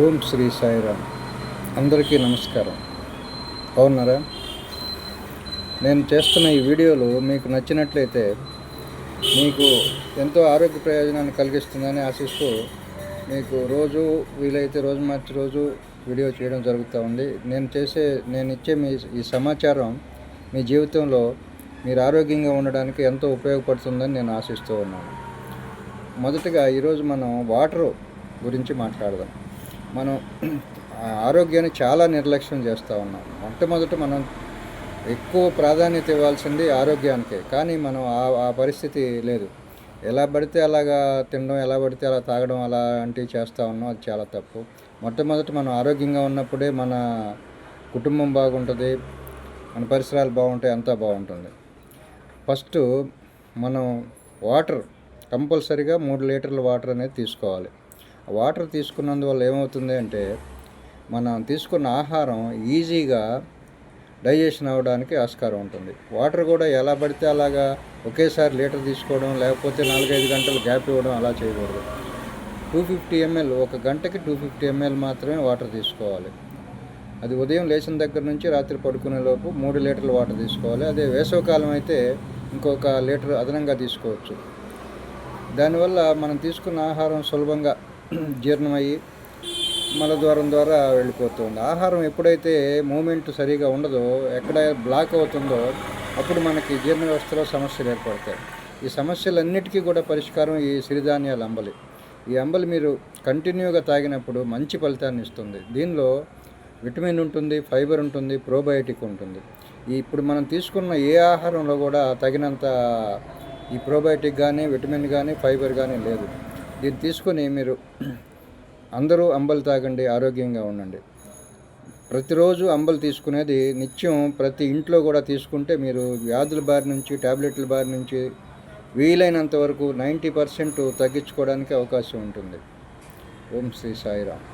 ఓం శ్రీ సాయిరామ్. అందరికీ నమస్కారం. బాగున్నారా? నేను చేస్తున్న ఈ వీడియోలు మీకు నచ్చినట్లయితే మీకు ఎంతో ఆరోగ్య ప్రయోజనాన్ని కలిగిస్తుందని ఆశిస్తూ మీకు రోజు వీలైతే రోజు మార్చి రోజు వీడియో చేయడం జరుగుతూ ఉంది. నేను ఇచ్చే ఈ సమాచారం మీ జీవితంలో మీరు ఆరోగ్యంగా ఉండడానికి ఎంతో ఉపయోగపడుతుందని నేను ఆశిస్తూ ఉన్నాను. మొదటగా ఈరోజు మనం వాటర్ గురించి మాట్లాడదాం. మనం ఆరోగ్యాన్ని చాలా నిర్లక్ష్యం చేస్తూ ఉన్నాం. మొట్టమొదట మనం ఎక్కువ ప్రాధాన్యత ఇవ్వాల్సింది ఆరోగ్యానికే, కానీ మనం ఆ పరిస్థితి లేదు. ఎలా పడితే అలాగా తినడం, ఎలా పడితే అలా తాగడం, అలాంటివి చేస్తూ ఉన్నాం. అది చాలా తప్పు. మొట్టమొదట మనం ఆరోగ్యంగా ఉన్నప్పుడే మన కుటుంబం బాగుంటుంది, మన పరిసరాలు బాగుంటాయి, అంతా బాగుంటుంది. ఫస్ట్ మనం వాటర్ కంపల్సరీగా 3 లీటర్ల వాటర్ అనేది తీసుకోవాలి. వాటర్ తీసుకున్నందువల్ల ఏమవుతుంది అంటే మనం తీసుకున్న ఆహారం ఈజీగా డైజెషన్ అవ్వడానికి ఆస్కారం ఉంటుంది. వాటర్ కూడా ఎలా పడితే అలాగా ఒకేసారి లీటర్ తీసుకోవడం, లేకపోతే 4-5 గంటలు గ్యాప్ ఇవ్వడం అలా చేయకూడదు. 250 ml, ఒక గంటకి 250 ml మాత్రమే వాటర్ తీసుకోవాలి. అది ఉదయం లేచిన దగ్గర నుంచి రాత్రి పడుకునే లోపు 3 లీటర్ల వాటర్ తీసుకోవాలి. అదే వేసవికాలం అయితే ఇంకొక లీటర్ అదనంగా తీసుకోవచ్చు. దానివల్ల మనం తీసుకున్న ఆహారం సులభంగా జీర్ణమయ్యి మలద్వారం ద్వారా వెళ్ళిపోతుంది. ఆహారం ఎప్పుడైతే మూమెంట్ సరిగా ఉండదో, ఎక్కడ బ్లాక్ అవుతుందో, అప్పుడు మనకి జీర్ణ వ్యవస్థలో సమస్యలు ఏర్పడతాయి. ఈ సమస్యలన్నిటికీ కూడా పరిష్కారం ఈ సిరిధాన్యాల అంబలి. ఈ అంబలి మీరు కంటిన్యూగా తాగినప్పుడు మంచి ఫలితాన్ని ఇస్తుంది. దీనిలో విటమిన్ ఉంటుంది, ఫైబర్ ఉంటుంది, ప్రోబయోటిక్ ఉంటుంది. ఇప్పుడు మనం తీసుకున్న ఏ ఆహారంలో కూడా తగినంత ఈ ప్రోబయోటిక్ కానీ, విటమిన్ కానీ, ఫైబర్ కానీ లేదు. దీన్ని తీసుకొని మీరు అందరూ అంబలి తాగండి, ఆరోగ్యంగా ఉండండి. ప్రతిరోజు అంబలి తీసుకునేది నిత్యం ప్రతి ఇంట్లో కూడా తీసుకుంటే మీరు వ్యాధుల బారి నుంచి, ట్యాబ్లెట్ల బారి నుంచి వీలైనంత వరకు 90% తగ్గించుకోవడానికి అవకాశం ఉంటుంది. ఓం శ్రీ సాయిరామ్.